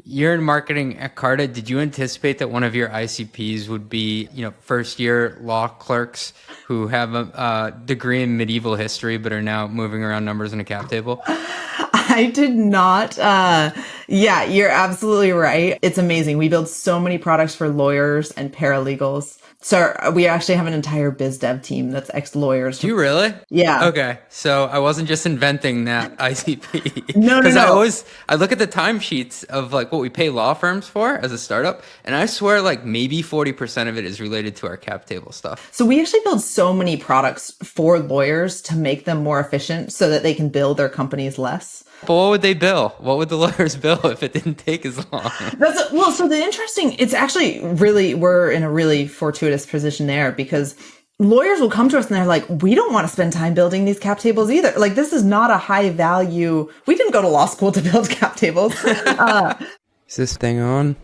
You're in marketing at Carta. Did you anticipate that one of your ICPs would be, first year law clerks who have a degree in medieval history but are now moving around numbers in a cap table? I did not. Yeah, you're absolutely right. It's amazing. We build so many products for lawyers and paralegals. So we actually have an entire biz dev team that's ex-lawyers. Do you really? Yeah. Okay. So I wasn't just inventing that ICP. No. Because I look at the timesheets of like what we pay law firms for as a startup, and I swear like maybe 40% of it is related to our cap table stuff. So we actually build so many products for lawyers to make them more efficient so that they can bill their companies less. But what would they bill? What would the lawyers bill if it didn't take as long? So it's actually really, we're in a really fortuitous position there because lawyers will come to us and they're like, we don't want to spend time building these cap tables either. Like, this is not a high value. We didn't go to law school to build cap tables. Is this thing on?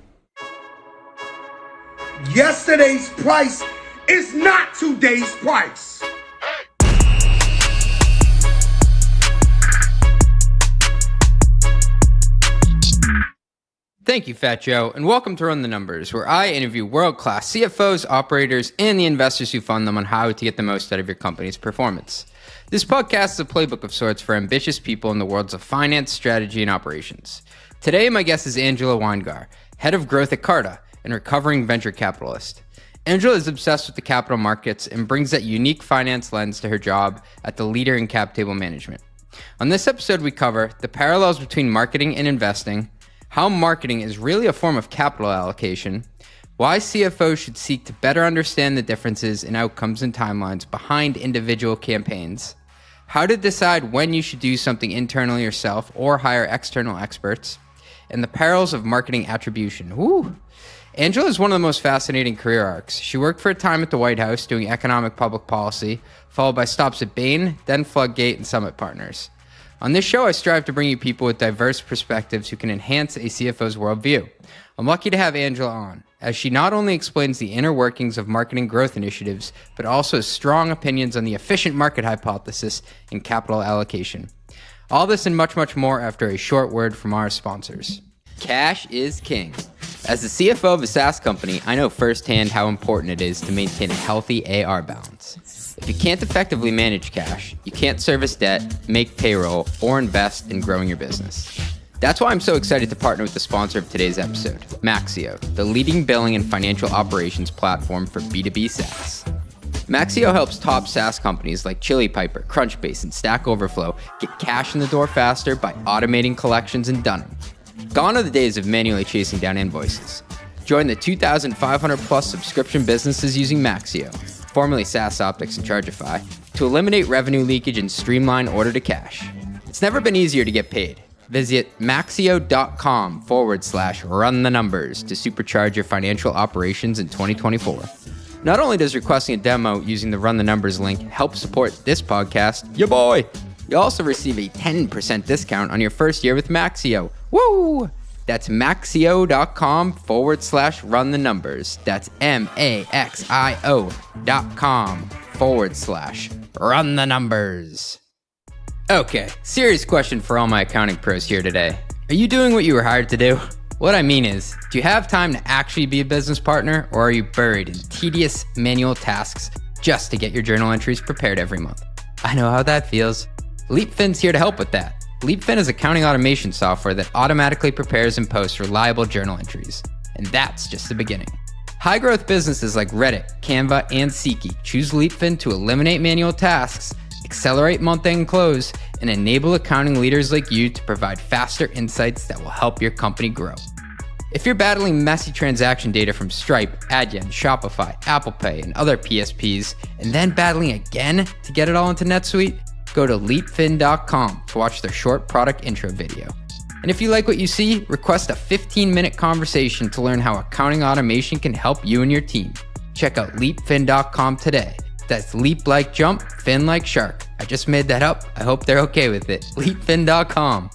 Yesterday's price is not today's price. Thank you, Fat Joe, and welcome to Run the Numbers, where I interview world-class CFOs, operators, and the investors who fund them on how to get the most out of your company's performance. This podcast is a playbook of sorts for ambitious people in the worlds of finance, strategy, and operations. Today, my guest is Angela Winegar, head of growth at Carta and recovering venture capitalist. Angela is obsessed with the capital markets and brings that unique finance lens to her job at the leader in cap table management. On this episode, we cover the parallels between marketing and investing, how marketing is really a form of capital allocation, why CFOs should seek to better understand the differences in outcomes and timelines behind individual campaigns, how to decide when you should do something internally yourself or hire external experts, and the perils of marketing attribution. Woo! Angela is one of the most fascinating career arcs. She worked for a time at the White House doing economic public policy, followed by stops at Bain, then Floodgate and Summit Partners. On this show, I strive to bring you people with diverse perspectives who can enhance a CFO's worldview. I'm lucky to have Angela on, as she not only explains the inner workings of marketing growth initiatives, but also has strong opinions on the efficient market hypothesis and capital allocation. All this and much, much more after a short word from our sponsors. Cash is king. As the CFO of a SaaS company, I know firsthand how important it is to maintain a healthy AR balance. If you can't effectively manage cash, you can't service debt, make payroll, or invest in growing your business. That's why I'm so excited to partner with the sponsor of today's episode, Maxio, the leading billing and financial operations platform for B2B SaaS. Maxio helps top SaaS companies like Chili Piper, Crunchbase, and Stack Overflow get cash in the door faster by automating collections and dunning. Gone are the days of manually chasing down invoices. Join the 2,500 plus subscription businesses using Maxio, formerly SaaS Optics and Chargeify, to eliminate revenue leakage and streamline order to cash. It's never been easier to get paid. Visit maxio.com/run the numbers to supercharge your financial operations in 2024. Not only does requesting a demo using the Run the Numbers link help support this podcast, ya boy, you also receive a 10% discount on your first year with Maxio. Woo! That's maxio.com/run the numbers. That's maxio.com/run the numbers. Okay, serious question for all my accounting pros here today. Are you doing what you were hired to do? What I mean is, do you have time to actually be a business partner, or are you buried in tedious manual tasks just to get your journal entries prepared every month? I know how that feels. Leapfin's here to help with that. Leapfin is accounting automation software that automatically prepares and posts reliable journal entries. And that's just the beginning. High-growth businesses like Reddit, Canva, and SeatGeek choose Leapfin to eliminate manual tasks, accelerate month-end close, and enable accounting leaders like you to provide faster insights that will help your company grow. If you're battling messy transaction data from Stripe, Adyen, Shopify, Apple Pay, and other PSPs, and then battling again to get it all into NetSuite, go to leapfin.com to watch their short product intro video. And if you like what you see, request a 15-minute conversation to learn how accounting automation can help you and your team. Check out leapfin.com today. That's leap like jump, fin like shark. I just made that up. I hope they're okay with it. Leapfin.com.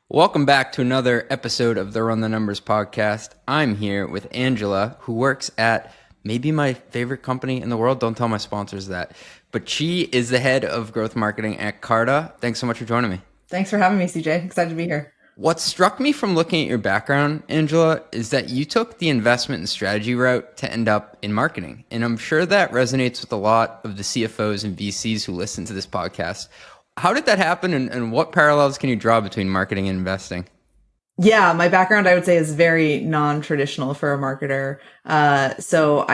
Welcome back to another episode of the Run the Numbers podcast. I'm here with Angela, who works at maybe my favorite company in the world. Don't tell my sponsors that. But she is the head of growth marketing at Carta. Thanks so much for joining me. Thanks for having me, CJ. Excited to be here. What struck me from looking at your background, Angela, is that you took the investment and strategy route to end up in marketing. And I'm sure that resonates with a lot of the CFOs and VCs who listen to this podcast. How did that happen, and what parallels can you draw between marketing and investing? Yeah, my background, I would say, is very non-traditional for a marketer. So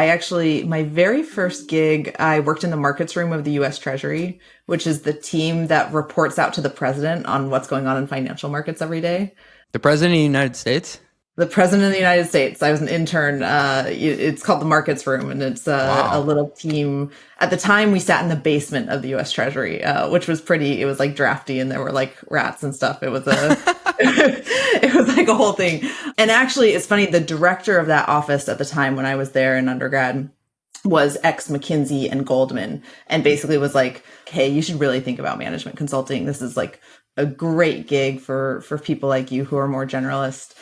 my very first gig, I worked in the markets room of the US Treasury, which is the team that reports out to the president on what's going on in financial markets every day. The president of the United States? The president of the United States. I was an intern. It's called the markets room, and it's a little team. At the time, we sat in the basement of the U.S. Treasury, which was it was like drafty, and there were like rats and stuff. It was it was like a whole thing. And actually, it's funny, the director of that office at the time when I was there in undergrad was ex-McKinsey and Goldman, and basically was like, hey, you should really think about management consulting. This is like a great gig for people like you who are more generalist.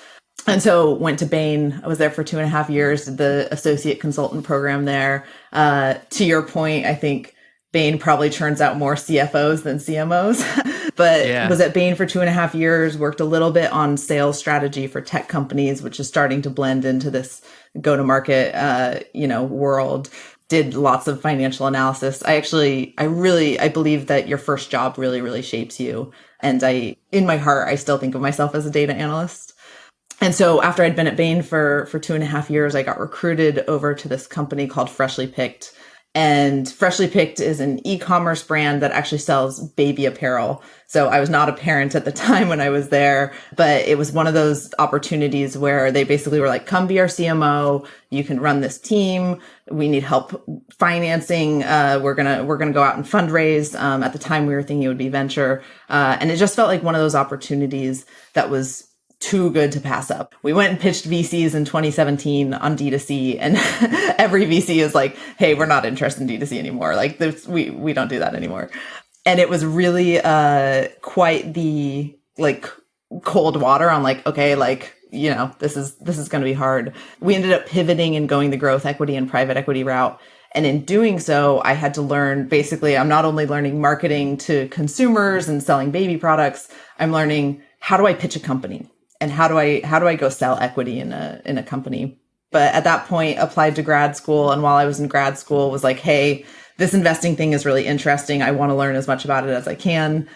And so went to Bain. I was there for 2.5 years, did the associate consultant program there. To your point, I think Bain probably churns out more CFOs than CMOs, but was at Bain for 2.5 years, worked a little bit on sales strategy for tech companies, which is starting to blend into this go-to-market, world. Did lots of financial analysis. I believe that your first job really, really shapes you. And in my heart, I still think of myself as a data analyst. And so after I'd been at Bain for 2.5 years, I got recruited over to this company called Freshly Picked. And Freshly Picked is an e-commerce brand that actually sells baby apparel. So I was not a parent at the time when I was there, but it was one of those opportunities where they basically were like, come be our CMO. You can run this team. We need help financing. We're going to go out and fundraise. At the time we were thinking it would be venture. And it just felt like one of those opportunities that was too good to pass up. We went and pitched VCs in 2017 on D2C, and every VC is like, hey, we're not interested in D2C anymore. Like we don't do that anymore. And it was really quite the like cold water on like, okay, like, this is going to be hard. We ended up pivoting and going the growth equity and private equity route. And in doing so, I had to learn, basically, I'm not only learning marketing to consumers and selling baby products, I'm learning how do I pitch a company? And how do I go sell equity in a company? But at that point, applied to grad school. And while I was in grad school, was like, hey, this investing thing is really interesting. I want to learn as much about it as I can.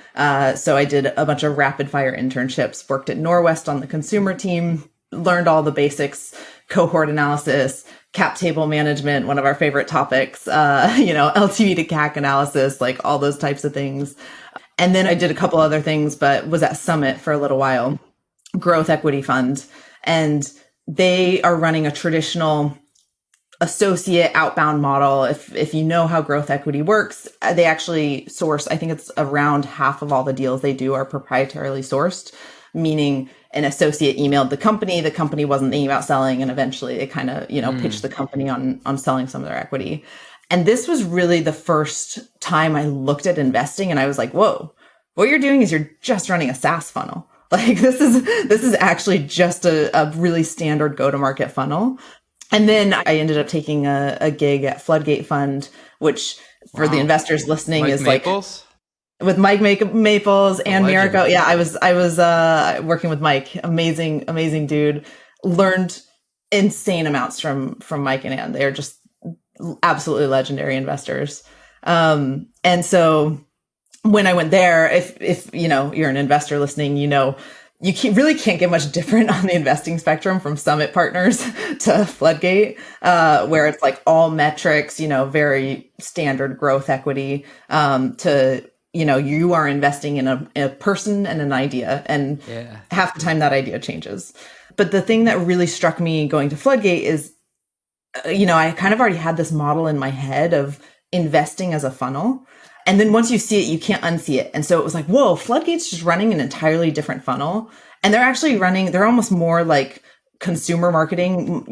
So I did a bunch of rapid fire internships, worked at Norwest on the consumer team, learned all the basics, cohort analysis, cap table management, one of our favorite topics, LTV to CAC analysis, like all those types of things. And then I did a couple other things, but was at Summit for a little while. Growth equity fund, and they are running a traditional associate outbound model. If you know how growth equity works, they actually source, I think it's around half of all the deals they do are proprietarily sourced, meaning an associate emailed the company wasn't thinking about selling, and eventually they kind of, pitched the company on selling some of their equity. And this was really the first time I looked at investing and I was like, whoa, what you're doing is you're just running a SaaS funnel. Like this is actually just a really standard go-to-market funnel. And then I ended up taking a gig at Floodgate Fund, which for the investors listening is Maples? Like with Mike Maples and Miraco. Yeah, I was working with Mike. Amazing dude. Learned insane amounts from Mike and Ann. They are just absolutely legendary investors. And so when I went there, if you're an investor listening, really can't get much different on the investing spectrum from Summit Partners to Floodgate, where it's like all metrics, very standard growth equity, to, you are investing in a person and an idea, and half the time that idea changes. But the thing that really struck me going to Floodgate is, I kind of already had this model in my head of investing as a funnel. And then once you see it, you can't unsee it. And so it was like, whoa, Floodgate's just running an entirely different funnel. And they're almost more like consumer marketing,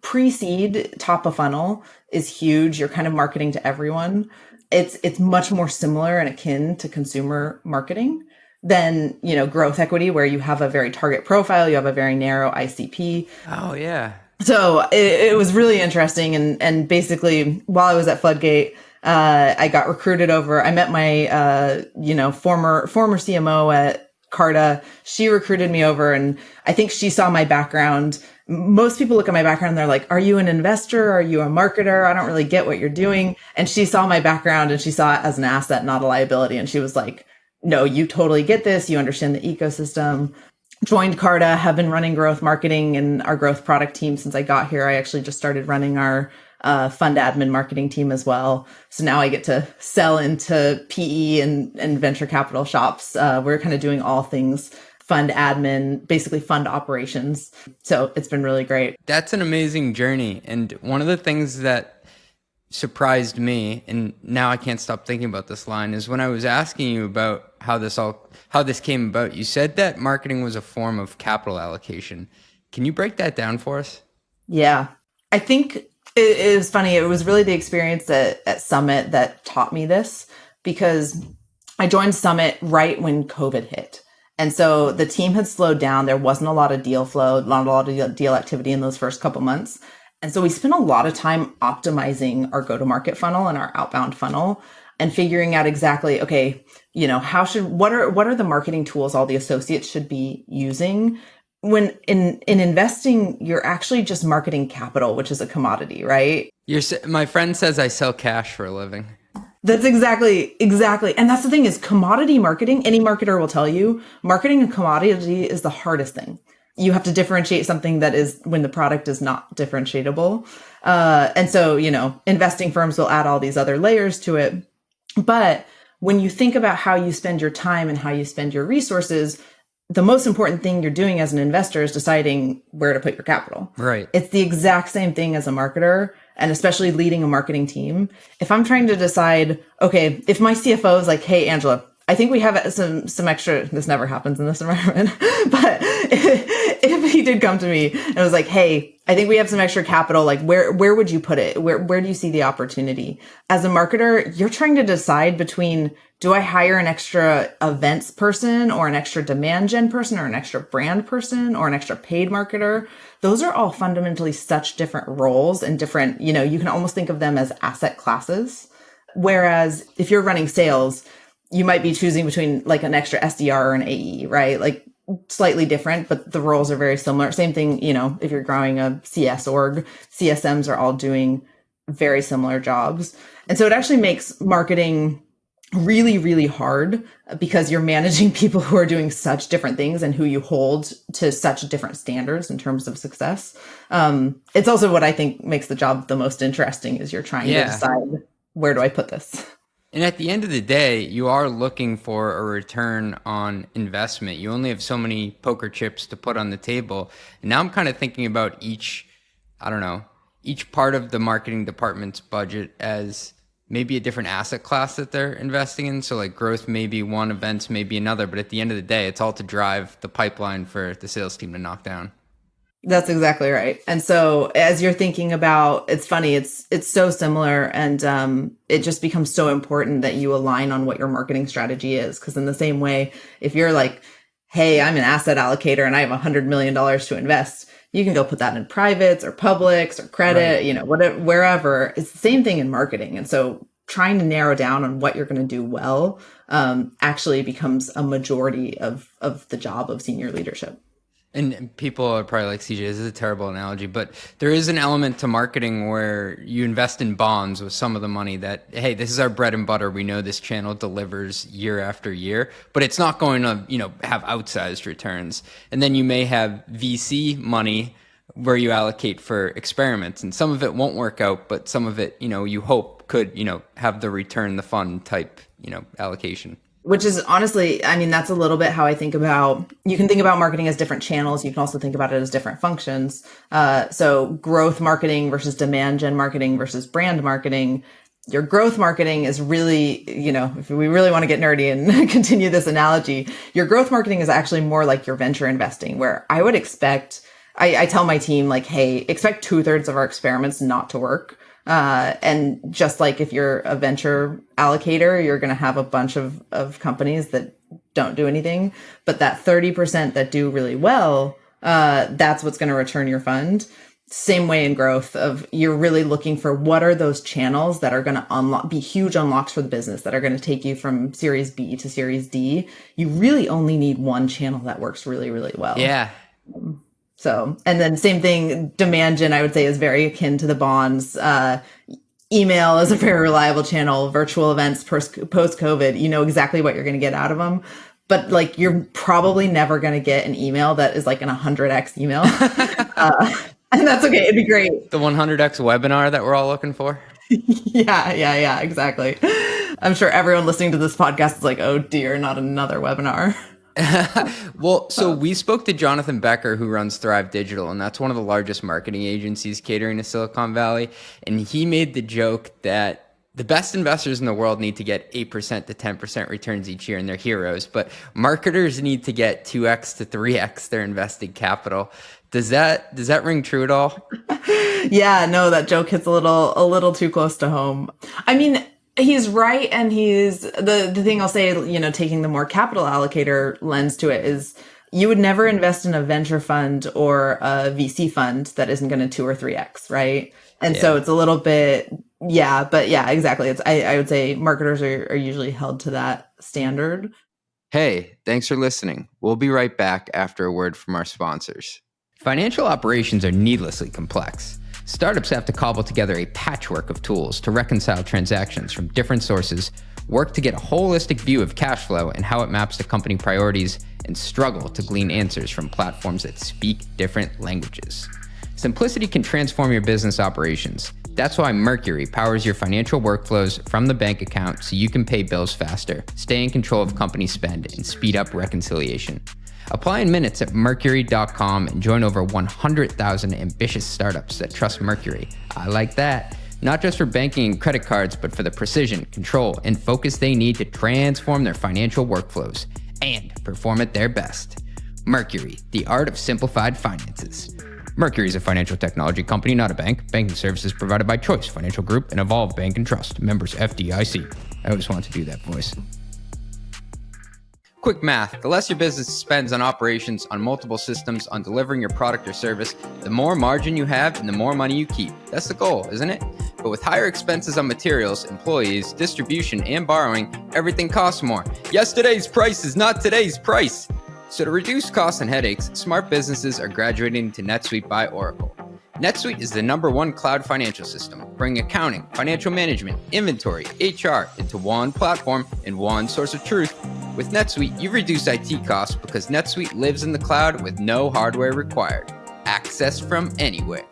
pre-seed top of funnel is huge. You're kind of marketing to everyone. It's much more similar and akin to consumer marketing than, growth equity, where you have a very target profile, you have a very narrow ICP. Oh, yeah. So it was really interesting. And basically, while I was at Floodgate, I got recruited over. I met my, former CMO Carta. She recruited me over, and I think she saw my background. Most people look at my background and they're like, are you an investor? Are you a marketer? I don't really get what you're doing. And she saw my background and she saw it as an asset, not a liability. And she was like, no, you totally get this. You understand the ecosystem. Joined Carta, have been running growth marketing and our growth product team since I got here. I actually just started running our fund admin marketing team as well. So now I get to sell into PE and venture capital shops. We're kind of doing all things fund admin, basically fund operations. So it's been really great. That's an amazing journey. And one of the things that surprised me, and now I can't stop thinking about this line, is when I was asking you about how this came about, you said that marketing was a form of capital allocation. Can you break that down for us? Yeah. I think it was funny. It was really the experience at Summit that taught me this, because I joined Summit right when COVID hit. And so the team had slowed down. There wasn't a lot of deal flow, not a lot of deal activity in those first couple months. And so we spent a lot of time optimizing our go-to-market funnel and our outbound funnel and figuring out exactly, okay, what are the marketing tools all the associates should be using? When in investing, you're actually just marketing capital, which is a commodity, right? My friend says I sell cash for a living. That's exactly. And that's the thing is commodity marketing. Any marketer will tell you marketing a commodity is the hardest thing. You have to differentiate something that is when the product is not differentiatable. And so, investing firms will add all these other layers to it. But when you think about how you spend your time and how you spend your resources, the most important thing you're doing as an investor is deciding where to put your capital. Right. It's the exact same thing as a marketer, and especially leading a marketing team. If I'm trying to decide, okay, if my CFO is like, hey, Angela, I think we have some extra, this never happens in this environment, but if he did come to me and was like, hey, I think we have some extra capital, like where would you put it? Where do you see the opportunity? As a marketer, you're trying to decide between, do I hire an extra events person or an extra demand gen person or an extra brand person or an extra paid marketer? Those are all fundamentally such different roles and different, you can almost think of them as asset classes. Whereas if you're running sales, you might be choosing between like an extra SDR or an AE, right? Like slightly different, but the roles are very similar. Same thing, if you're growing a CS org, CSMs are all doing very similar jobs. And so it actually makes marketing really, really hard because you're managing people who are doing such different things and who you hold to such different standards in terms of success. It's also what I think makes the job the most interesting is you're trying to decide, where do I put this? And at the end of the day, you are looking for a return on investment. You only have so many poker chips to put on the table. And now I'm kind of thinking about each part of the marketing department's budget as maybe a different asset class that they're investing in. So like growth may be one, events may be another, but at the end of the day, it's all to drive the pipeline for the sales team to knock down. That's exactly right. And so as you're thinking about, it's funny, it's so similar, and it just becomes so important that you align on what your marketing strategy is. Because in the same way, if you're like, hey, I'm an asset allocator and I have $100 million to invest, you can go put that in privates or publics or credit, right, whatever, wherever. It's the same thing in marketing. And so trying to narrow down on what you're going to do well actually becomes a majority of the job of senior leadership. And people are probably like, CJ, this is a terrible analogy, but there is an element to marketing where you invest in bonds with some of the money that, hey, this is our bread and butter. We know this channel delivers year after year, but it's not going to, have outsized returns. And then you may have VC money where you allocate for experiments, and some of it won't work out, but some of it, you hope could, have the return the fund type, allocation. Which is honestly, that's a little bit how I think about, you can think about marketing as different channels. You can also think about it as different functions. So growth marketing versus demand gen marketing versus brand marketing. Your growth marketing is really, if we really want to get nerdy and continue this analogy, your growth marketing is actually more like your venture investing, where I would expect, I tell my team like, hey, expect 2/3 of our experiments not to work. And just like if you're a venture allocator, you're going to have a bunch of companies that don't do anything, but that 30% that do really well, that's what's going to return your fund. Same way in growth of you're really looking for what are those channels that are going to be huge unlocks for the business that are going to take you from Series B to Series D. You really only need one channel that works really, really well. Yeah. So, and then same thing, demand gen, I would say, is very akin to the bonds. Email is a very reliable channel. Virtual events post-COVID, you know exactly what you're going to get out of them. But like, you're probably never going to get an email that is like an 100x email. And that's okay. It'd be great. The 100x webinar that we're all looking for. Yeah, exactly. I'm sure everyone listening to this podcast is like, oh dear, not another webinar. Well, so we spoke to Jonathan Becker, who runs Thrive Digital, and that's one of the largest marketing agencies catering to Silicon Valley. And he made the joke that the best investors in the world need to get 8% to 10% returns each year, and they're heroes. But marketers need to get 2x to 3x their invested capital. Does that ring true at all? Yeah, no, that joke hits a little too close to home. I mean, he's right. And he's the thing I'll say, you know, taking the more capital allocator lens to it is you would never invest in a venture fund or a VC fund that isn't going to 2 or 3x, right? And so it's a little bit, but exactly. I would say marketers are usually held to that standard. Hey, thanks for listening. We'll be right back after a word from our sponsors. Financial operations are needlessly complex. Startups have to cobble together a patchwork of tools to reconcile transactions from different sources, work to get a holistic view of cash flow and how it maps to company priorities, and struggle to glean answers from platforms that speak different languages. Simplicity can transform your business operations. That's why Mercury powers your financial workflows from the bank account so you can pay bills faster, stay in control of company spend, and speed up reconciliation. Apply in minutes at Mercury.com and join over 100,000 ambitious startups that trust Mercury. I like that. Not just for banking and credit cards, but for the precision, control, and focus they need to transform their financial workflows and perform at their best. Mercury, the art of simplified finances. Mercury is a financial technology company, not a bank. Banking services provided by Choice Financial Group and Evolve Bank and Trust. Members FDIC. I always want to do that voice. Quick math, the less your business spends on operations, on multiple systems, on delivering your product or service, the more margin you have and the more money you keep. That's the goal, isn't it? But with higher expenses on materials, employees, distribution, and borrowing, everything costs more. Yesterday's price is not today's price. So to reduce costs and headaches, smart businesses are graduating to NetSuite by Oracle. NetSuite is the #1 cloud financial system, bringing accounting, financial management, inventory, HR into one platform and one source of truth. With NetSuite, you reduce IT costs because NetSuite lives in the cloud with no hardware required. Access from anywhere.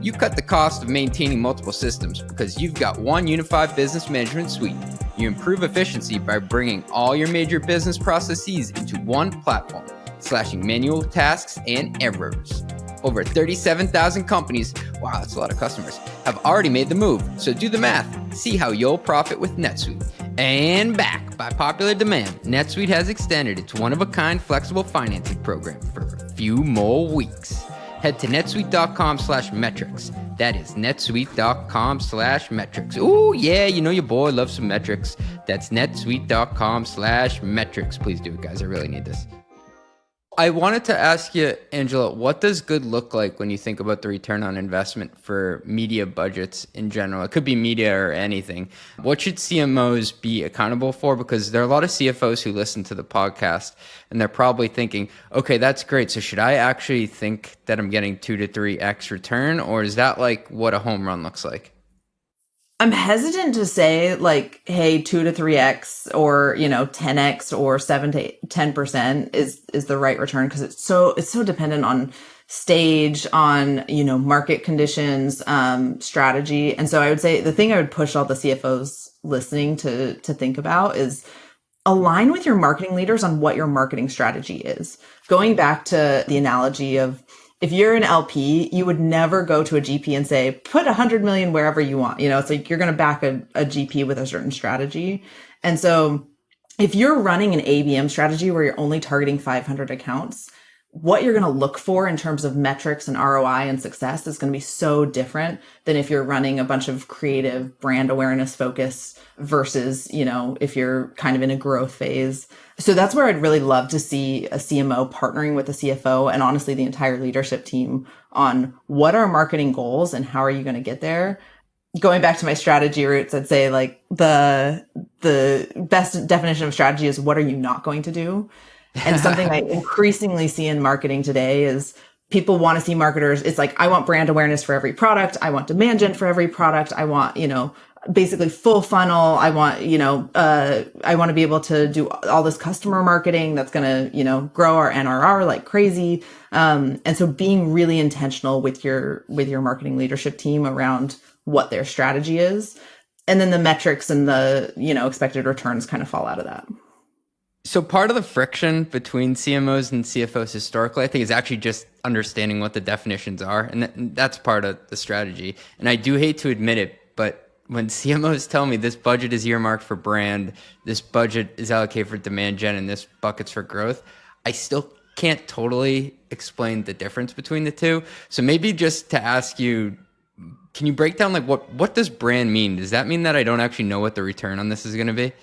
You cut the cost of maintaining multiple systems because you've got one unified business management suite. You improve efficiency by bringing all your major business processes into one platform, slashing manual tasks and errors. Over 37,000 companies, wow, that's a lot of customers, have already made the move. So do the math. See how you'll profit with NetSuite. And back by popular demand, NetSuite has extended its one-of-a-kind flexible financing program for a few more weeks. Head to netsuite.com/metrics. That is netsuite.com/metrics. Ooh, yeah, you know your boy loves some metrics. That's netsuite.com/metrics. Please do it, guys. I really need this. I wanted to ask you, Angela, what does good look like when you think about the return on investment for media budgets in general? It could be media or anything. What should CMOs be accountable for? Because there are a lot of CFOs who listen to the podcast and they're probably thinking, okay, that's great. So should I actually think that I'm getting 2 to 3x return, or is that like what a home run looks like? I'm hesitant to say like, hey, 2 to 3x or, 10x or 7 to 10% is the right return, because it's so dependent on stage, on, market conditions, strategy. And so I would say the thing I would push all the CFOs listening to think about is align with your marketing leaders on what your marketing strategy is. Going back to the analogy of, if you're an LP, you would never go to a GP and say, put 100 million wherever you want. It's like you're going to back a GP with a certain strategy. And so if you're running an ABM strategy where you're only targeting 500 accounts, what you're going to look for in terms of metrics and ROI and success is going to be so different than if you're running a bunch of creative brand awareness focus versus, if you're kind of in a growth phase. So that's where I'd really love to see a CMO partnering with a CFO and honestly the entire leadership team on what are marketing goals and how are you going to get there. Going back to my strategy roots, I'd say like the best definition of strategy is what are you not going to do? And something I increasingly see in marketing today is people want to see marketers. It's like, I want brand awareness for every product. I want demand gen for every product. I want, basically full funnel. I want, I want to be able to do all this customer marketing that's going to, grow our NRR like crazy. And so being really intentional with your marketing leadership team around what their strategy is. And then the metrics and the, expected returns kind of fall out of that. So part of the friction between CMOs and CFOs historically, I think, is actually just understanding what the definitions are. And that's part of the strategy. And I do hate to admit it, but when CMOs tell me this budget is earmarked for brand, this budget is allocated for demand gen, and this bucket's for growth, I still can't totally explain the difference between the two. So maybe just to ask you, can you break down like what does brand mean? Does that mean that I don't actually know what the return on this is going to be?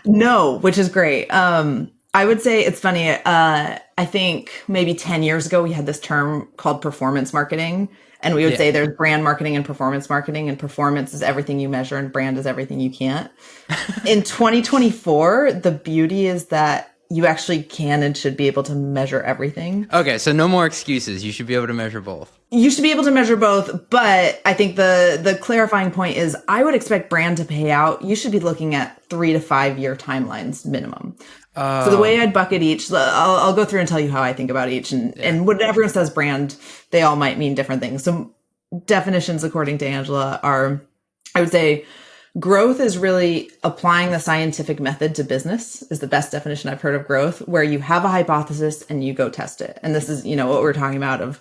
No, which is great. I would say it's funny. I think maybe 10 years ago, we had this term called performance marketing. And we would say there's brand marketing and performance is everything you measure and brand is everything you can't. In 2024, the beauty is that you actually can and should be able to measure everything. Okay, so no more excuses. You should be able to measure both. You should be able to measure both, but I think the clarifying point is I would expect brand to pay out. You should be looking at 3 to 5 year timelines minimum. So the way I'd bucket each, I'll go through and tell you how I think about each. And when everyone says brand, they all might mean different things. So definitions, according to Angela, are, I would say, growth is really applying the scientific method to business is the best definition I've heard of growth, where you have a hypothesis and you go test it. And this is, what we're talking about of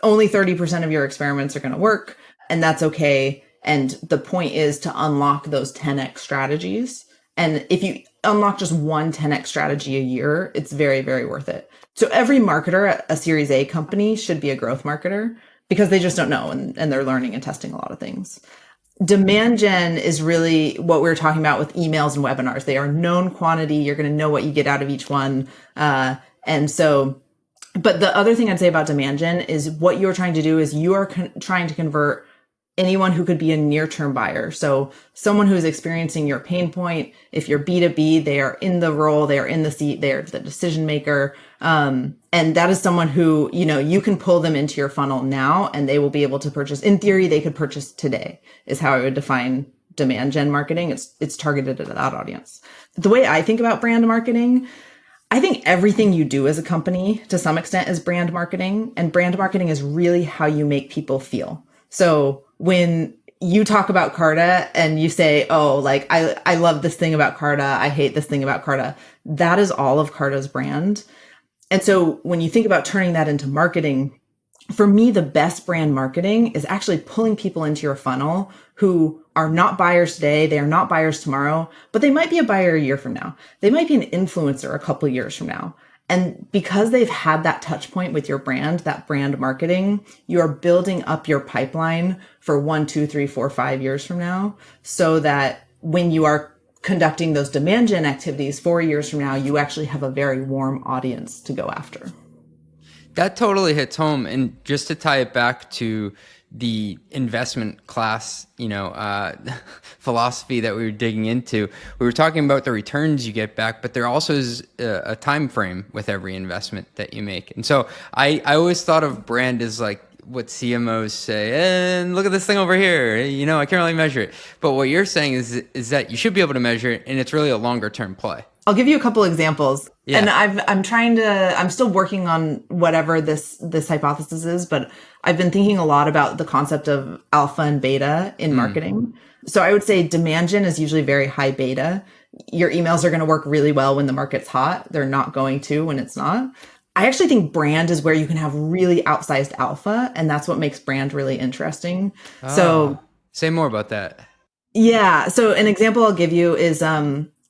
only 30% of your experiments are going to work, and that's okay. And the point is to unlock those 10x strategies. And if you unlock just one 10x strategy a year, it's very, very worth it. So every marketer at a Series A company should be a growth marketer because they just don't know and they're learning and testing a lot of things. Demand gen is really what we were talking about with emails and webinars. They are known quantity. You're going to know what you get out of each one. And so, but the other thing I'd say about demand gen is what you're trying to do is you are trying to convert anyone who could be a near-term buyer. So someone who's experiencing your pain point. If you're B2B, they are in the role, they are in the seat, they are the decision maker. And that is someone who, you can pull them into your funnel now and they will be able to purchase. In theory, they could purchase today is how I would define demand gen marketing. It's targeted at that audience. The way I think about brand marketing, I think everything you do as a company to some extent is brand marketing, and brand marketing is really how you make people feel. So when you talk about Carta and you say, oh, like, I love this thing about Carta, I hate this thing about Carta, that is all of Carta's brand. And so when you think about turning that into marketing, for me, the best brand marketing is actually pulling people into your funnel who are not buyers today. They are not buyers tomorrow, but they might be a buyer a year from now. They might be an influencer a couple years from now. And because they've had that touch point with your brand, that brand marketing, you are building up your pipeline for 1, 2, 3, 4, 5 years from now, so that when you are conducting those demand gen activities 4 years from now, you actually have a very warm audience to go after. That totally hits home. And just to tie it back to the investment class, philosophy that we were digging into, we were talking about the returns you get back, but there also is a time frame with every investment that you make. And so I always thought of brand as like what CMOs say, and look at this thing over here, I can't really measure it. But what you're saying is that you should be able to measure it, and it's really a longer term play. I'll give you a couple examples. Yeah. And I'm still working on whatever this hypothesis is, but I've been thinking a lot about the concept of alpha and beta in marketing. So I would say demand gen is usually very high beta. Your emails are going to work really well when the market's hot. They're not going to when it's not. I actually think brand is where you can have really outsized alpha, and that's what makes brand really interesting. So say more about that. Yeah. So an example I'll give you is,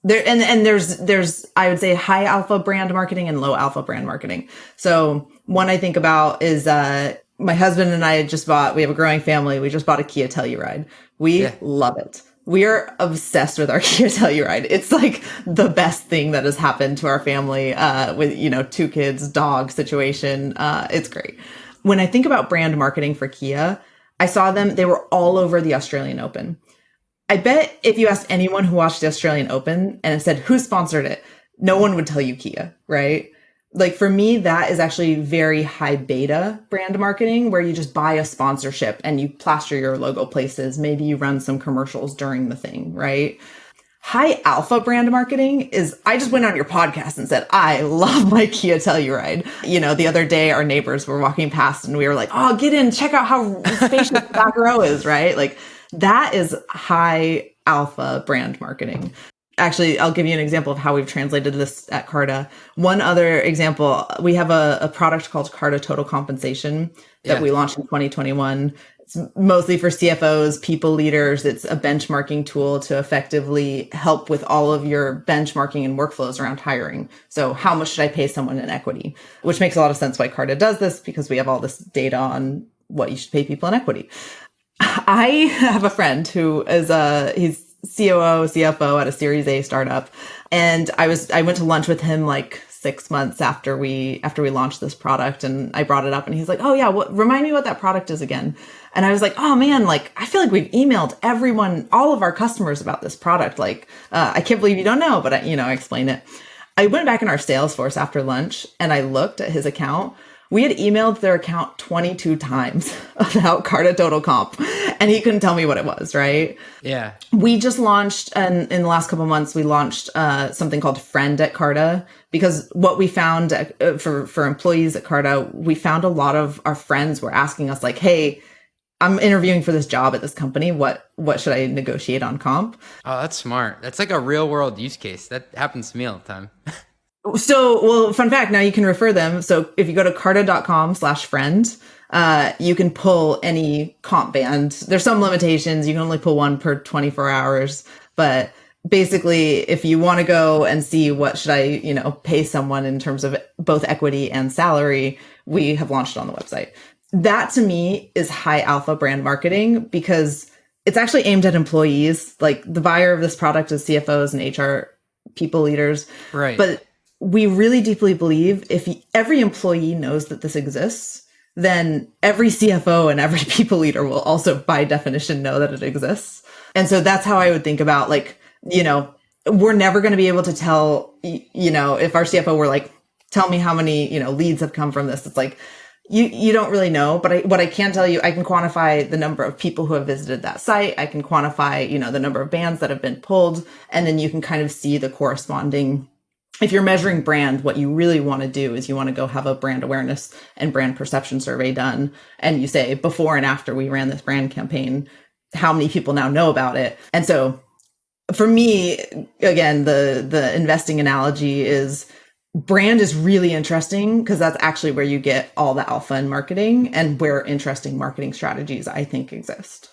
There's I would say high alpha brand marketing and low alpha brand marketing. So one I think about is my husband and I we have a growing family. We just bought a Kia Telluride. We love it. We are obsessed with our Kia Telluride. It's like the best thing that has happened to our family with, 2 kids, dog situation. It's great. When I think about brand marketing for Kia, I saw them. They were all over the Australian Open. I bet if you asked anyone who watched the Australian Open and said, who sponsored it? No one would tell you Kia, right? Like for me, that is actually very high beta brand marketing where you just buy a sponsorship and you plaster your logo places. Maybe you run some commercials during the thing, right? High alpha brand marketing is, I just went on your podcast and said, I love my Kia Telluride. The other day our neighbors were walking past and we were like, oh, get in, check out how spacious the back row is, right? Like that is high alpha brand marketing. Actually, I'll give you an example of how we've translated this at Carta. One other example, we have a product called Carta Total Compensation that we launched in 2021. It's mostly for CFOs, people leaders. It's a benchmarking tool to effectively help with all of your benchmarking and workflows around hiring. So how much should I pay someone in equity? Which makes a lot of sense why Carta does this because we have all this data on what you should pay people in equity. I have a friend who is he's COO, CFO at a Series A startup. And I went to lunch with him like 6 months after we launched this product. And I brought it up and he's like, oh yeah, remind me what that product is again. And I was like, oh man, like, I feel like we've emailed everyone, all of our customers about this product. Like, I can't believe you don't know, but I explained it. I went back in our Salesforce after lunch and I looked at his account. We had emailed their account 22 times about Carta Total Comp, and he couldn't tell me what it was, right? Yeah. We just launched, and in the last couple of months, we launched something called Friend at Carta, because what we found for employees at Carta, we found a lot of our friends were asking us like, hey, I'm interviewing for this job at this company. What should I negotiate on comp? Oh, that's smart. That's like a real world use case. That happens to me all the time. So, well, fun fact, now you can refer them. So if you go to carta.com/friend, you can pull any comp band. There's some limitations. You can only pull one per 24 hours. But basically, if you want to go and see what should I, pay someone in terms of both equity and salary, we have launched it on the website. That to me is high alpha brand marketing because it's actually aimed at employees. Like the buyer of this product is CFOs and HR people leaders. Right. But we really deeply believe if every employee knows that this exists, then every CFO and every people leader will also by definition know that it exists. And so that's how I would think about we're never going to be able to tell, if our CFO were like, tell me how many, leads have come from this. It's like, you don't really know, but what I can tell you, I can quantify the number of people who have visited that site. I can quantify, the number of bands that have been pulled. And then you can kind of see the corresponding. If you're measuring brand, what you really want to do is you want to go have a brand awareness and brand perception survey done. And you say, before and after we ran this brand campaign, how many people now know about it? And so for me, again, the investing analogy is brand is really interesting because that's actually where you get all the alpha in marketing and where interesting marketing strategies, I think, exist.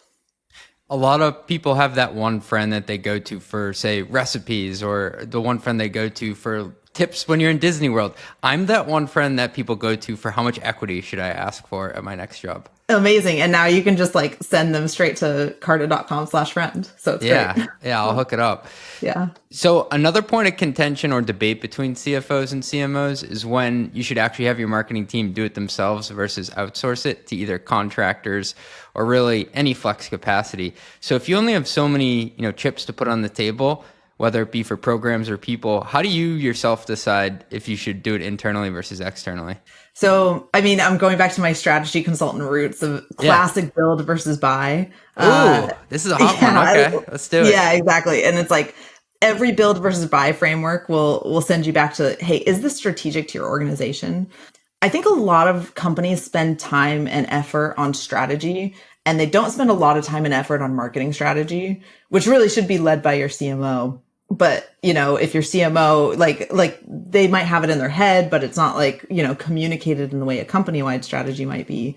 A lot of people have that one friend that they go to for, say, recipes, or the one friend they go to for tips when you're in Disney World. I'm that one friend that people go to for how much equity should I ask for at my next job. Amazing. And now you can just send them straight to carta.com/friend. So it's great. Yeah, I'll hook it up. Yeah. So another point of contention or debate between CFOs and CMOs is when you should actually have your marketing team do it themselves versus outsource it to either contractors or really any flex capacity. So if you only have so many, chips to put on the table, whether it be for programs or people, how do you yourself decide if you should do it internally versus externally? So, I'm going back to my strategy consultant roots of classic build versus buy. Ooh, this is a hot one. Okay, let's do it. Yeah, exactly. And it's like every build versus buy framework will send you back to, hey, is this strategic to your organization? I think a lot of companies spend time and effort on strategy, and they don't spend a lot of time and effort on marketing strategy, which really should be led by your CMO. But, if your CMO, like they might have it in their head, but it's not communicated in the way a company-wide strategy might be.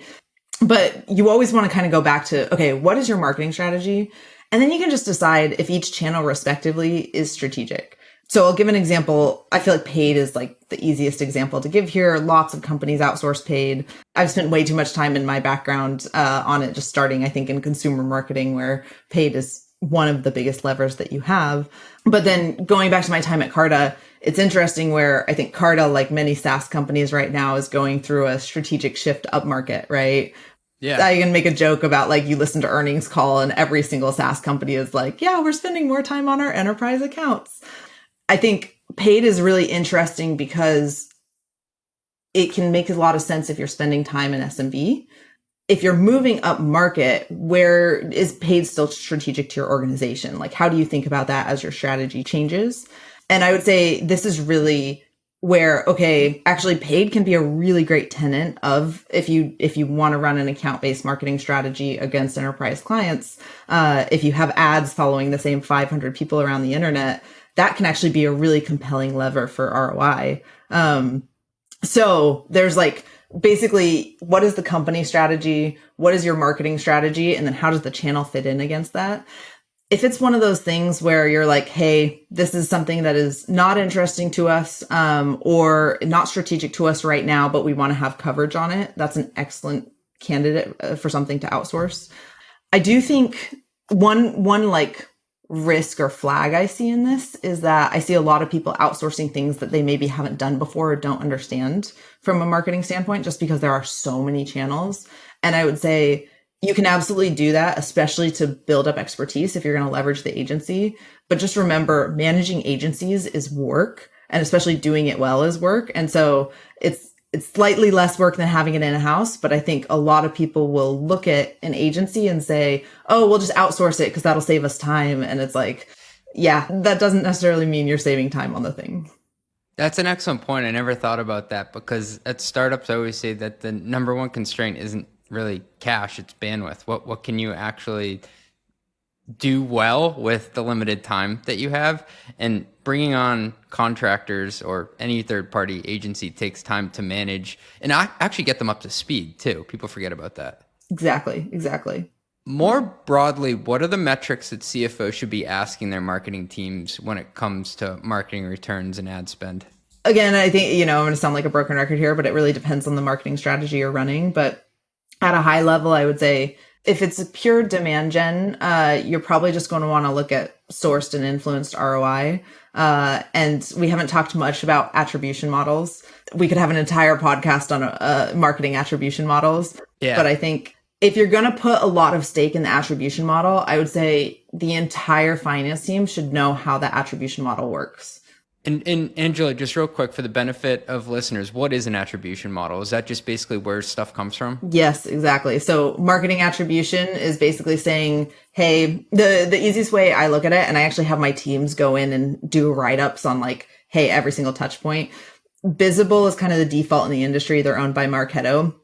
But you always want to kind of go back to, okay, what is your marketing strategy? And then you can just decide if each channel respectively is strategic. So I'll give an example. I feel like paid is like the easiest example to give here. Lots of companies outsource paid. I've spent way too much time in my background on it, just starting, I think, in consumer marketing, where paid is one of the biggest levers that you have. But then going back to my time at Carta, it's interesting where I think Carta, like many SaaS companies right now, is going through a strategic shift upmarket, right? Yeah. I can make a joke about like you listen to earnings call and every single SaaS company is like, yeah, we're spending more time on our enterprise accounts. I think paid is really interesting because it can make a lot of sense if you're spending time in SMB. If you're moving up market, where is paid still strategic to your organization? Like, how do you think about that as your strategy changes? And I would say this is really where, okay, actually paid can be a really great tenant of if you want to run an account-based marketing strategy against enterprise clients, if you have ads following the same 500 people around the internet, that can actually be a really compelling lever for ROI. So there's like, basically, what is the company strategy? What is your marketing strategy? And then how does the channel fit in against that? If it's one of those things where you're like, hey, this is something that is not interesting to us, or not strategic to us right now, but we want to have coverage on it, that's an excellent candidate for something to outsource. I do think one like risk or flag I see in this is that I see a lot of people outsourcing things that they maybe haven't done before or don't understand from a marketing standpoint, just because there are so many channels. And I would say you can absolutely do that, especially to build up expertise if you're going to leverage the agency. But just remember, managing agencies is work, and especially doing it well is work. And so it's slightly less work than having it in-house, but I think a lot of people will look at an agency and say, oh, we'll just outsource it because that'll save us time. And it's like, yeah, that doesn't necessarily mean you're saving time on the thing. That's an excellent point. I never thought about that, because at startups, I always say that the number one constraint isn't really cash, it's bandwidth. What can you actually do well with the limited time that you have? And bringing on contractors or any third-party agency takes time to manage and actually get them up to speed too. People forget about that. Exactly. More broadly, what are the metrics that CFOs should be asking their marketing teams when it comes to marketing returns and ad spend? Again, I think, I'm going to sound like a broken record here, but it really depends on the marketing strategy you're running. But at a high level, I would say if it's a pure demand gen, you're probably just going to want to look at sourced and influenced ROI. And we haven't talked much about attribution models. We could have an entire podcast on marketing attribution models. Yeah. But I think if you're going to put a lot of stake in the attribution model, I would say the entire finance team should know how the attribution model works. And Angela, just real quick for the benefit of listeners, what is an attribution model? Is that just basically where stuff comes from? Yes, exactly. So marketing attribution is basically saying, hey, the easiest way I look at it, and I actually have my teams go in and do write-ups on like, hey, every single touch point. Visible is kind of the default in the industry. They're owned by Marketo.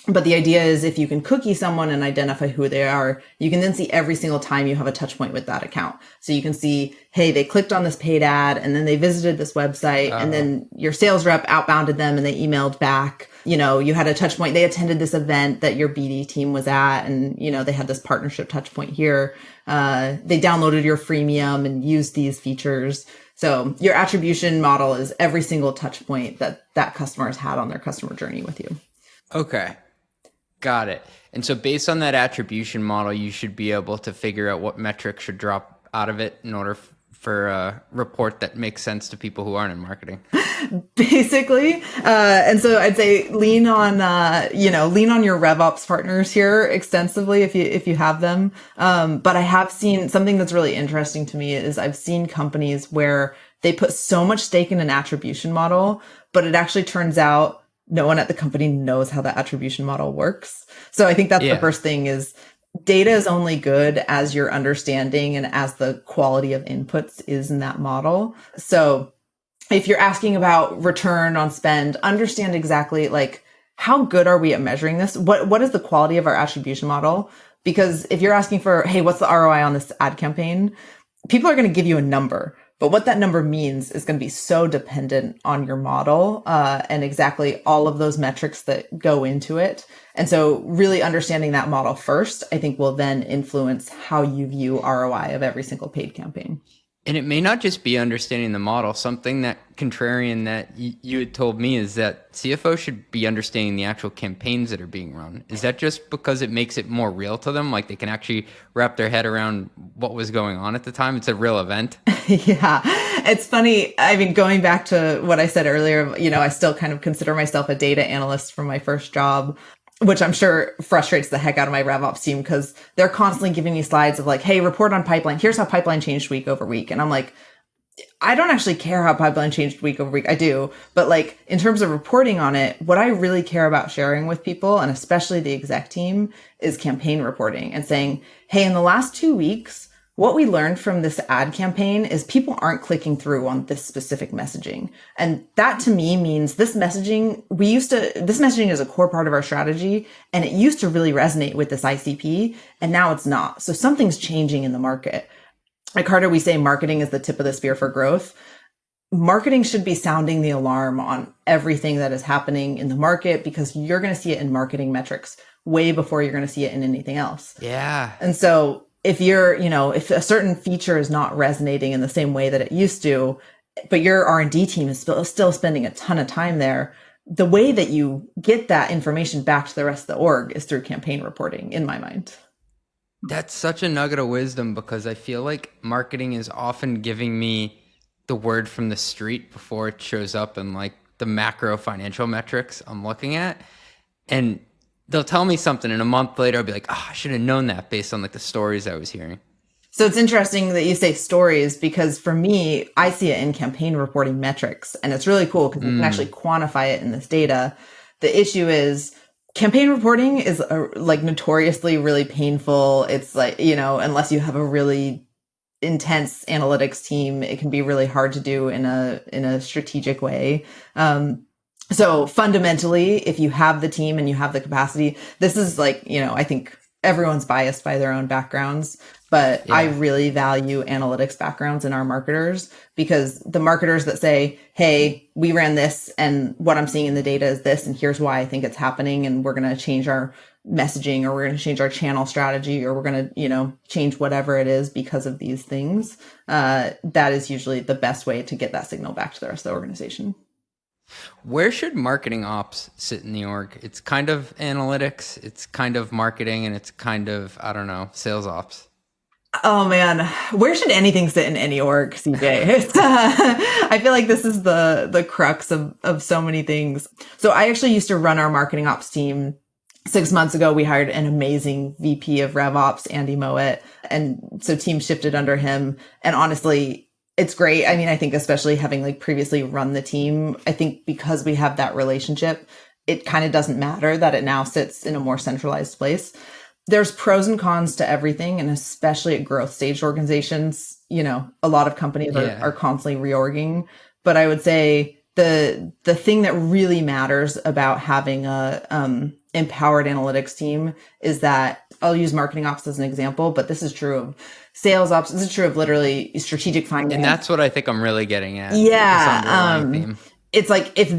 But the idea is if you can cookie someone and identify who they are, you can then see every single time you have a touch point with that account. So you can see, hey, they clicked on this paid ad and then they visited this website and then your sales rep outbounded them and they emailed back. You had a touch point. They attended this event that your BD team was at and, they had this partnership touch point here. They downloaded your freemium and used these features. So your attribution model is every single touch point that customer has had on their customer journey with you. Okay. Got it. And so based on that attribution model, you should be able to figure out what metrics should drop out of it in order for a report that makes sense to people who aren't in marketing. Basically. And so I'd say lean on your RevOps partners here extensively if you have them. But I have seen something that's really interesting to me is I've seen companies where they put so much stake in an attribution model, but it actually turns out no one at the company knows how the attribution model works. So I think that's the first thing is data is only good as your understanding and as the quality of inputs is in that model. So if you're asking about return on spend, understand exactly like how good are we at measuring this? What is the quality of our attribution model? Because if you're asking for, hey, what's the ROI on this ad campaign? People are going to give you a number. But what that number means is going to be so dependent on your model and exactly all of those metrics that go into it. And so really understanding that model first, I think will then influence how you view ROI of every single paid campaign. And it may not just be understanding the model. Something that contrarian that you had told me is that CFO should be understanding the actual campaigns that are being run. Is that just because it makes it more real to them? Like they can actually wrap their head around what was going on at the time? It's a real event. Yeah, it's funny. I mean, going back to what I said earlier, I still kind of consider myself a data analyst from my first job, which I'm sure frustrates the heck out of my RevOps team because they're constantly giving me slides of like, hey, report on pipeline. Here's how pipeline changed week over week. And I'm like, I don't actually care how pipeline changed week over week. I do. But like in terms of reporting on it, what I really care about sharing with people, and especially the exec team, is campaign reporting and saying, hey, in the last 2 weeks, what we learned from this ad campaign is people aren't clicking through on this specific messaging. And that to me means this messaging is a core part of our strategy. And it used to really resonate with this ICP. And now it's not. So something's changing in the market. At Carta, we say marketing is the tip of the spear for growth. Marketing should be sounding the alarm on everything that is happening in the market because you're going to see it in marketing metrics way before you're going to see it in anything else. Yeah. And so if if a certain feature is not resonating in the same way that it used to, but your R&D team is still spending a ton of time there, the way that you get that information back to the rest of the org is through campaign reporting, in my mind. That's such a nugget of wisdom because I feel like marketing is often giving me the word from the street before it shows up in like the macro financial metrics I'm looking at. And they'll tell me something and a month later I'll be like, I should have known that based on like the stories I was hearing. So it's interesting that you say stories because for me, I see it in campaign reporting metrics and it's really cool because you can actually quantify it in this data. The issue is campaign reporting is like notoriously really painful. It's like, unless you have a really intense analytics team, it can be really hard to do in a strategic way. So fundamentally, if you have the team and you have the capacity, this is like, I think everyone's biased by their own backgrounds, but yeah. I really value analytics backgrounds in our marketers because the marketers that say, hey, we ran this and what I'm seeing in the data is this, and here's why I think it's happening. And we're going to change our messaging or we're going to change our channel strategy or we're going to, change whatever it is because of these things. That is usually the best way to get that signal back to the rest of the organization. Where should marketing ops sit in the org? It's kind of analytics, it's kind of marketing, and it's kind of, sales ops. Oh man, where should anything sit in any org, CJ? I feel like this is the crux of so many things. So I actually used to run our marketing ops team. 6 months ago, we hired an amazing VP of RevOps, Andy Mowat. And so team shifted under him. And honestly, it's great. I mean, I think especially having like previously run the team, I think because we have that relationship, it kind of doesn't matter that it now sits in a more centralized place. There's pros and cons to everything. And especially at growth stage organizations, a lot of companies are constantly reorging. But I would say the thing that really matters about having a empowered analytics team is that I'll use marketing ops as an example, but this is true of sales ops. This is true of literally strategic finance. And that's what I think I'm really getting at. Yeah. It's like if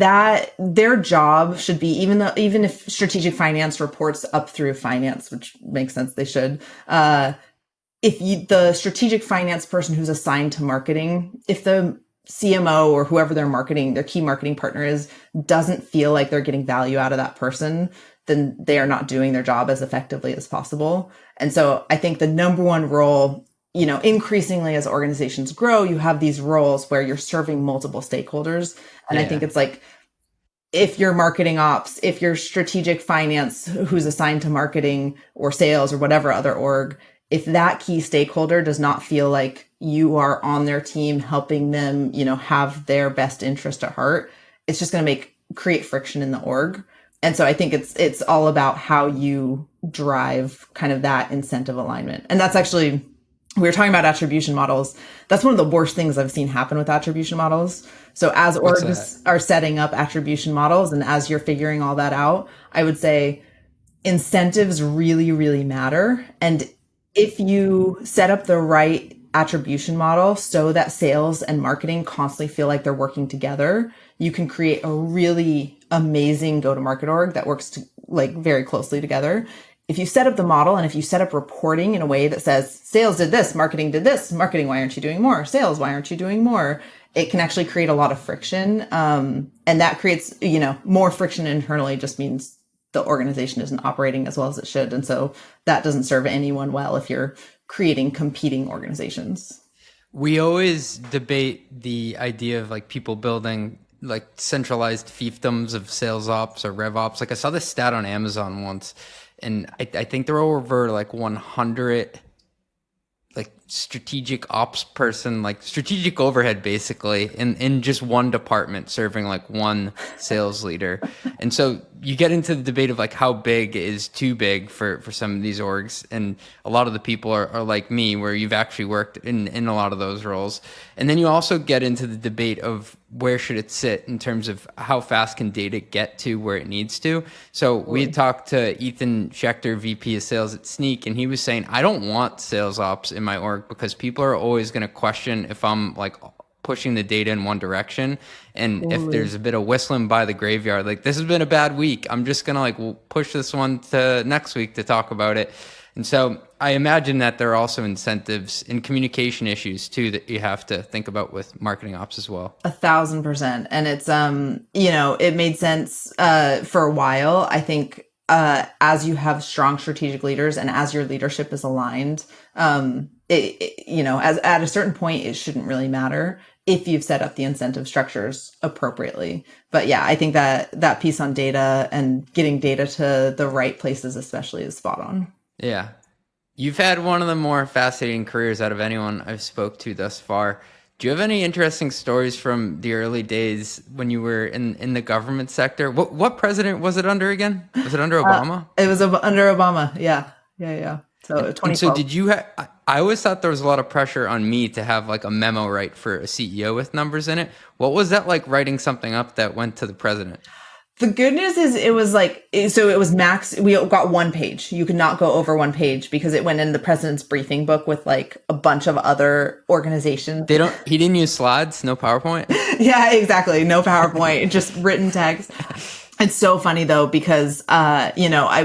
their job should be, even if strategic finance reports up through finance, which makes sense, they should, the strategic finance person who's assigned to marketing, if the CMO or whoever their key marketing partner is, doesn't feel like they're getting value out of that person, then they are not doing their job as effectively as possible. And so I think the number one role, increasingly as organizations grow, you have these roles where you're serving multiple stakeholders. And I think it's like, if you're marketing ops, if you're strategic finance who's assigned to marketing or sales or whatever other org, if that key stakeholder does not feel like you are on their team helping them, have their best interest at heart, it's just going to create friction in the org. And so I think it's all about how you drive kind of that incentive alignment. And that's actually, we were talking about attribution models. That's one of the worst things I've seen happen with attribution models. So as orgs are setting up attribution models and as you're figuring all that out, I would say incentives really, really matter. And if you set up the right attribution model so that sales and marketing constantly feel like they're working together, you can create a really amazing go-to-market org that works very closely together. if you set up the model and if you set up reporting in a way that says sales did this, marketing did this, marketing, why aren't you doing more? Sales, why aren't you doing more? It can actually create a lot of friction. And that creates, more friction internally just means the organization isn't operating as well as it should. And so that doesn't serve anyone well if you're creating competing organizations. We always debate the idea of like people building like centralized fiefdoms of sales ops or rev ops. Like I saw this stat on Amazon once, and I think there are over like 100 like strategic ops person, like strategic overhead basically in just one department serving like one sales leader. And so you get into the debate of like how big is too big for some of these orgs. And a lot of the people are like me, where you've actually worked in a lot of those roles. And then you also get into the debate of where should it sit in terms of how fast can data get to where it needs to. So we had talked to Ethan Schechter, VP of sales at Sneak, and he was saying, I don't want sales ops in my org because people are always going to question if I'm like pushing the data in one direction. And if there's a bit of whistling by the graveyard, like this has been a bad week, I'm just going to like push this one to next week to talk about it. And so I imagine that there are also incentives and communication issues too that you have to think about with marketing ops as well. 1,000%. And it's, it made sense for a while. I think as you have strong strategic leaders and as your leadership is aligned, as at a certain point, it shouldn't really matter if you've set up the incentive structures appropriately. But yeah, I think that piece on data and getting data to the right places especially is spot on. Yeah. You've had one of the more fascinating careers out of anyone I've spoke to thus far. Do you have any interesting stories from the early days when you were in the government sector? What president was it under again? Was it under Obama? It was under Obama. Yeah. So 2012. And so did you I always thought there was a lot of pressure on me to have like a memo write for a CEO with numbers in it. What was that like writing something up that went to the president? The good news is it was max. We got 1 page. You could not go over 1 page because it went in the president's briefing book with like a bunch of other organizations. He didn't use slides, no PowerPoint. Yeah, exactly. No PowerPoint, just written text. It's so funny though, because, I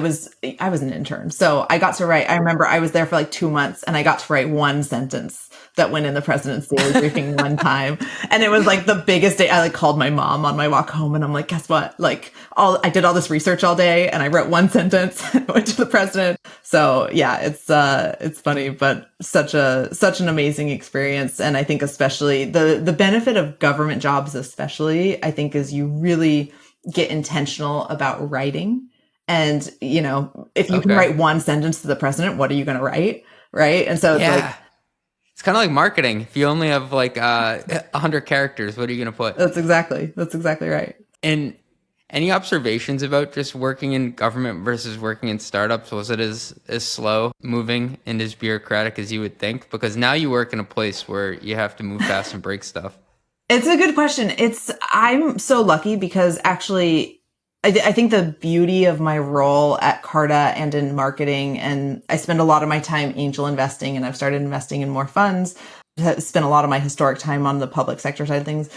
was an intern. So I got to write, I remember I was there for like 2 months and I got to write 1 sentence that went in the president's daily briefing one time. And it was like the biggest day. I like called my mom on my walk home and I'm like, guess what? Like I did all this research all day and I wrote 1 sentence and went to the president. So yeah, it's funny, but such an amazing experience. And I think especially the benefit of government jobs, especially, I think is you really get intentional about writing. And, if you can write 1 sentence to the president, what are you going to write? Right. And so it's like, it's kind of like marketing. If you only have like 100 characters, what are you going to put? That's exactly right. And any observations about just working in government versus working in startups? Was it as slow moving and as bureaucratic as you would think? Because now you work in a place where you have to move fast and break stuff. It's a good question. I'm so lucky because actually I think the beauty of my role at Carta and in marketing, and I spend a lot of my time angel investing and I've started investing in more funds, spent a lot of my historic time on the public sector side of things.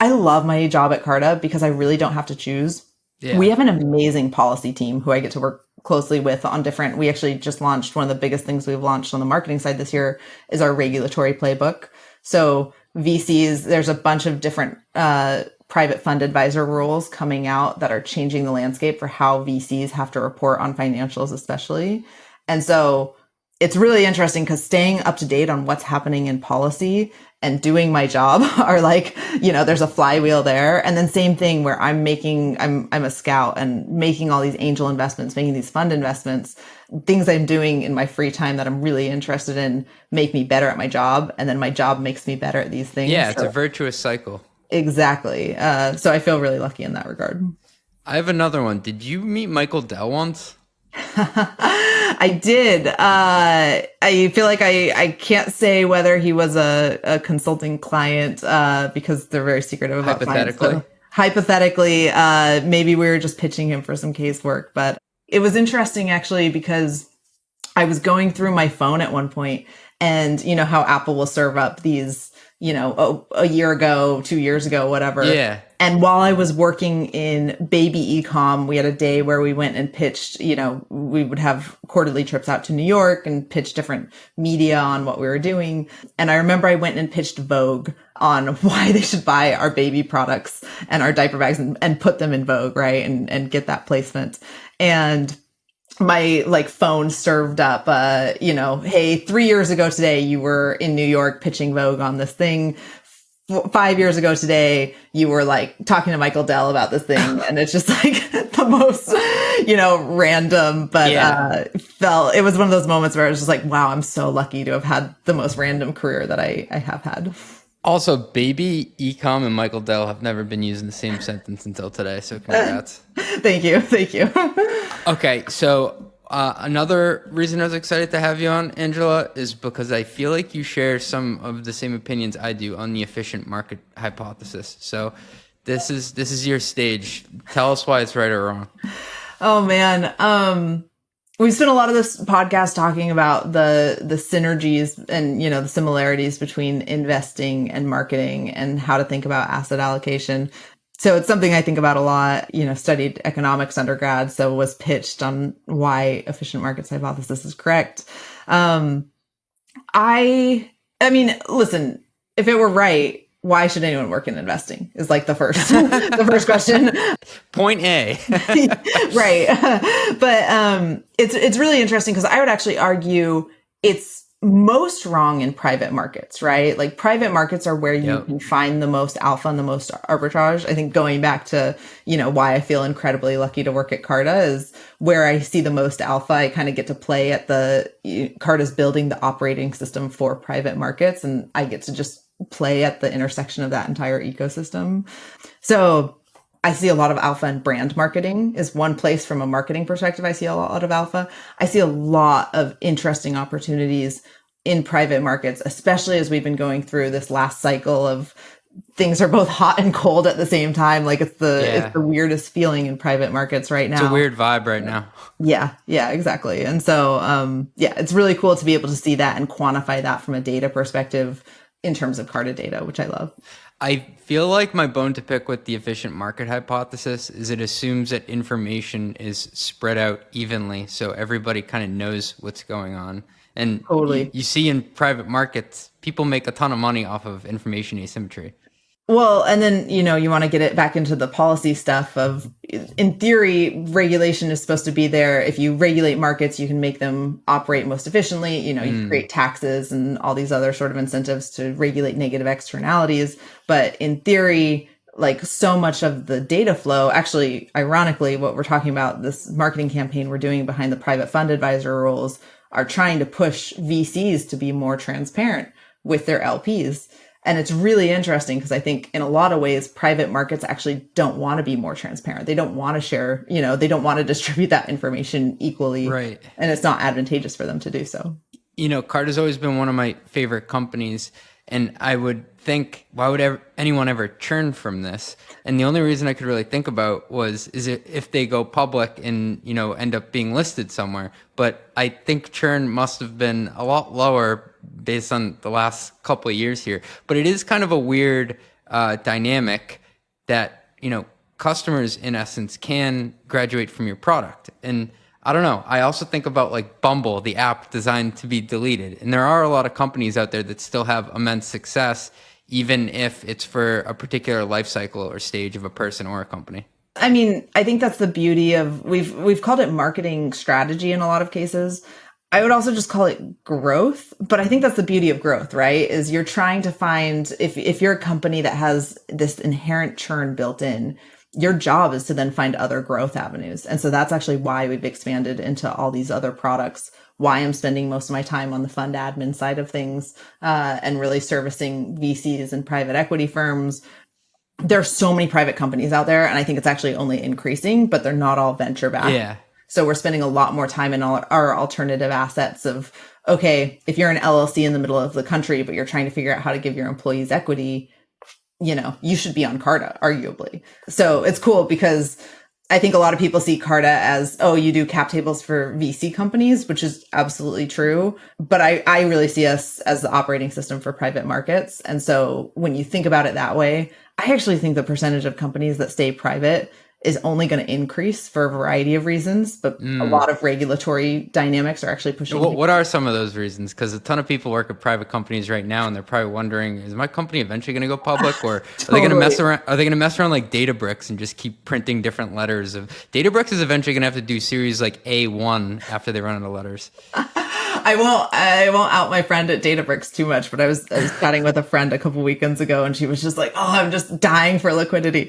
I love my job at Carta because I really don't have to choose. Yeah. We have an amazing policy team who I get to work closely with on we actually just launched one of the biggest things we've launched on the marketing side this year is our regulatory playbook. So VCs, there's a bunch of different private fund advisor rules coming out that are changing the landscape for how VCs have to report on financials, especially. And so it's really interesting because staying up to date on what's happening in policy and doing my job are like, there's a flywheel there. And then same thing where I'm a scout and making all these angel investments, making these fund investments, things I'm doing in my free time that I'm really interested in make me better at my job. And then my job makes me better at these things. Yeah, it's a virtuous cycle. Exactly. So I feel really lucky in that regard. I have another one. Did you meet Michael Dell once? I did. I feel like I can't say whether he was a consulting client because they're very secretive about hypothetically. Clients, so hypothetically, maybe we were just pitching him for some casework. But it was interesting actually because I was going through my phone at one point, and how Apple will serve up these, a year ago, 2 years ago, whatever. Yeah. And while I was working in baby ecom, we had a day where we went and pitched, we would have quarterly trips out to New York and pitch different media on what we were doing. And I remember I went and pitched Vogue on why they should buy our baby products and our diaper bags and put them in Vogue, right? And get that placement. And my phone served up, hey, 3 years ago today, you were in New York pitching Vogue on this thing. 5 years ago today, you were talking to Michael Dell about this thing. And it's just the most, random, but it was one of those moments where I was just wow, I'm so lucky to have had the most random career that I have had. Also, baby, ecom, and Michael Dell have never been used in the same sentence until today. So congrats. Thank you. Okay, so another reason I was excited to have you on, Angela, is because I feel like you share some of the same opinions I do on the efficient market hypothesis. So this is your stage. Tell us why it's right or wrong. Oh man. We spent a lot of this podcast talking about the synergies and, the similarities between investing and marketing and how to think about asset allocation. So it's something I think about a lot, studied economics undergrad, so was pitched on why efficient markets hypothesis is correct. I mean, listen, if it were right, why should anyone work in investing is the first question. Point A. Right. But it's really interesting because I would actually argue it's most wrong in private markets, right? Private markets are where you can find the most alpha and the most arbitrage. I think going back to, why I feel incredibly lucky to work at Carta is where I see the most alpha. I kind of get to play at Carta's building the operating system for private markets, and I get to just play at the intersection of that entire ecosystem. So I see a lot of alpha in brand marketing is one place from a marketing perspective. I see a lot of alpha. I see a lot of interesting opportunities in private markets, especially as we've been going through this last cycle of things are both hot and cold at the same time. It's the weirdest feeling in private markets right now. It's a weird vibe right now. Yeah, exactly. And so, it's really cool to be able to see that and quantify that from a data perspective in terms of Carta data, which I love. I feel like my bone to pick with the efficient market hypothesis is it assumes that information is spread out evenly, so everybody kind of knows what's going on. And totally. You see in private markets, people make a ton of money off of information asymmetry. Well, and then, you want to get it back into the policy stuff of, in theory, regulation is supposed to be there. If you regulate markets, you can make them operate most efficiently. You create taxes and all these other sort of incentives to regulate negative externalities. But in theory, so much of the data flow, actually, ironically, what we're talking about, this marketing campaign we're doing behind the private fund advisor rules are trying to push VCs to be more transparent with their LPs. And it's really interesting because I think in a lot of ways, private markets actually don't want to be more transparent. They don't want to share, they don't want to distribute that information equally. Right. And it's not advantageous for them to do so. Carta's always been one of my favorite companies. And I would think, why would anyone ever churn from this? And the only reason I could really think about is if they go public and, end up being listed somewhere. But I think churn must have been a lot lower based on the last couple of years here. But it is kind of a weird dynamic that, customers in essence can graduate from your product. And I don't know. I also think about Bumble, the app designed to be deleted. And there are a lot of companies out there that still have immense success, even if it's for a particular life cycle or stage of a person or a company. I mean, I think that's the beauty of, we've called it marketing strategy in a lot of cases. I would also just call it growth, but I think that's the beauty of growth, right? Is you're trying to find, if you're a company that has this inherent churn built in, your job is to then find other growth avenues. And so that's actually why we've expanded into all these other products, why I'm spending most of my time on the fund admin side of things, and really servicing VCs and private equity firms. There are so many private companies out there, and I think it's actually only increasing, but they're not all venture backed. Yeah. So we're spending a lot more time in all our alternative assets of, okay, if you're an LLC in the middle of the country, but you're trying to figure out how to give your employees equity, you should be on Carta, arguably. So it's cool because I think a lot of people see Carta as, oh, you do cap tables for VC companies, which is absolutely true. But I really see us as the operating system for private markets. And so when you think about it that way, I actually think the percentage of companies that stay private is only going to increase for a variety of reasons, but a lot of regulatory dynamics are actually pushing. What are some of those reasons? Because a ton of people work at private companies right now, and they're probably wondering, is my company eventually going to go public, or are they going to mess around? Are they going to mess around like Databricks and just keep printing different letters? Of Databricks is eventually going to have to do series like A1 after they run out of letters. I won't out my friend at Databricks too much, but I was chatting with a friend a couple weekends ago, and she was just like, "Oh, I'm just dying for liquidity."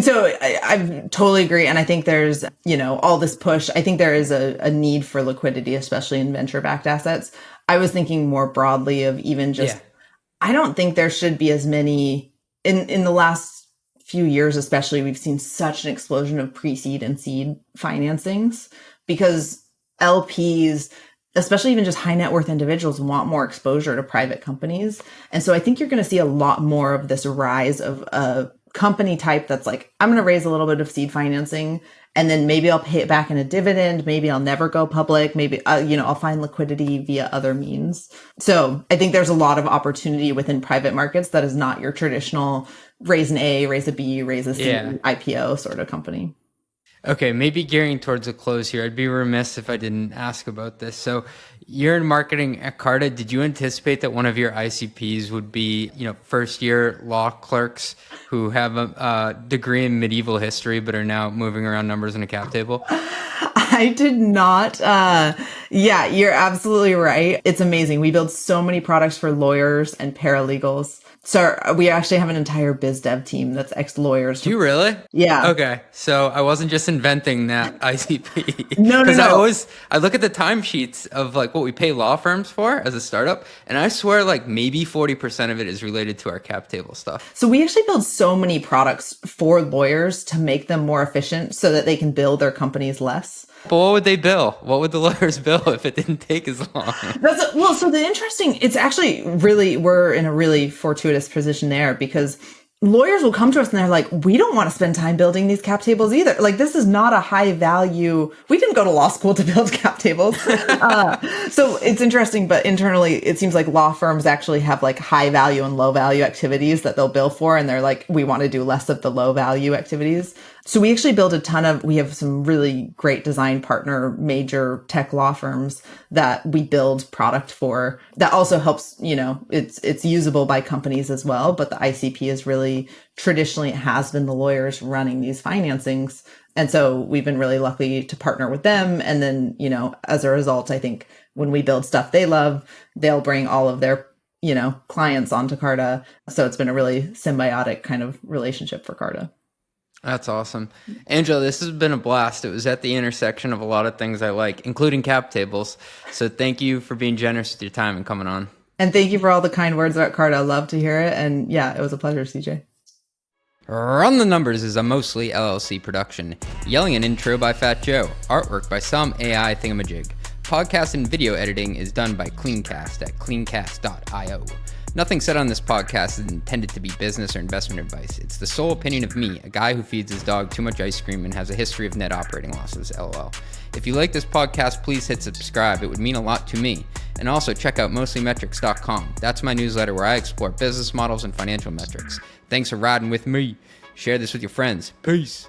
So I totally agree. And I think there's, all this push. I think there is a need for liquidity, especially in venture-backed assets. I was thinking more broadly of even just, I don't think there should be as many in the last few years, especially, we've seen such an explosion of pre-seed and seed financings because LPs, especially even just high net worth individuals, want more exposure to private companies. And so I think you're going to see a lot more of this rise of a company type that's like, I'm going to raise a little bit of seed financing and then maybe I'll pay it back in a dividend. Maybe I'll never go public. Maybe, I'll find liquidity via other means. So I think there's a lot of opportunity within private markets that is not your traditional raise an A, raise a B, raise a C, IPO sort of company. Okay, maybe gearing towards a close here. I'd be remiss if I didn't ask about this. So you're in marketing at Carta. Did you anticipate that one of your ICPs would be, first year law clerks who have a degree in medieval history, but are now moving around numbers in a cap table? I did not. Yeah, you're absolutely right. It's amazing. We build so many products for lawyers and paralegals. So we actually have an entire biz dev team that's ex-lawyers. Do you really? Yeah. Okay. So I wasn't just inventing that ICP. No. Because I look at the timesheets of like what we pay law firms for as a startup, and I swear like maybe 40% of it is related to our cap table stuff. So we actually build so many products for lawyers to make them more efficient so that they can build their companies less. But what would they bill? What would the lawyers bill if it didn't take as long? It's actually really, we're in a really fortuitous position there because lawyers will come to us and they're like, we don't want to spend time building these cap tables either. Like, this is not a high value. We didn't go to law school to build cap tables. So it's interesting, but internally it seems like law firms actually have like high value and low value activities that they'll bill for. And they're like, we want to do less of the low value activities. So we actually build we have some really great design partner, major tech law firms that we build product for that also helps, it's usable by companies as well. But the ICP is really traditionally it has been the lawyers running these financings. And so we've been really lucky to partner with them. And then, as a result, I think when we build stuff they love, they'll bring all of their, clients onto Carta. So it's been a really symbiotic kind of relationship for Carta. That's awesome. Angela, this has been a blast. It was at the intersection of a lot of things I like, including cap tables. So thank you for being generous with your time and coming on. And thank you for all the kind words about Carta. I love to hear it. And yeah, it was a pleasure, CJ. Run the Numbers is a mostly LLC production. Yelling an intro by Fat Joe. Artwork by some AI thingamajig. Podcast and video editing is done by Cleancast at cleancast.io. Nothing said on this podcast is intended to be business or investment advice. It's the sole opinion of me, a guy who feeds his dog too much ice cream and has a history of net operating losses, LOL. If you like this podcast, please hit subscribe. It would mean a lot to me. And also check out mostlymetrics.com. That's my newsletter where I explore business models and financial metrics. Thanks for riding with me. Share this with your friends. Peace.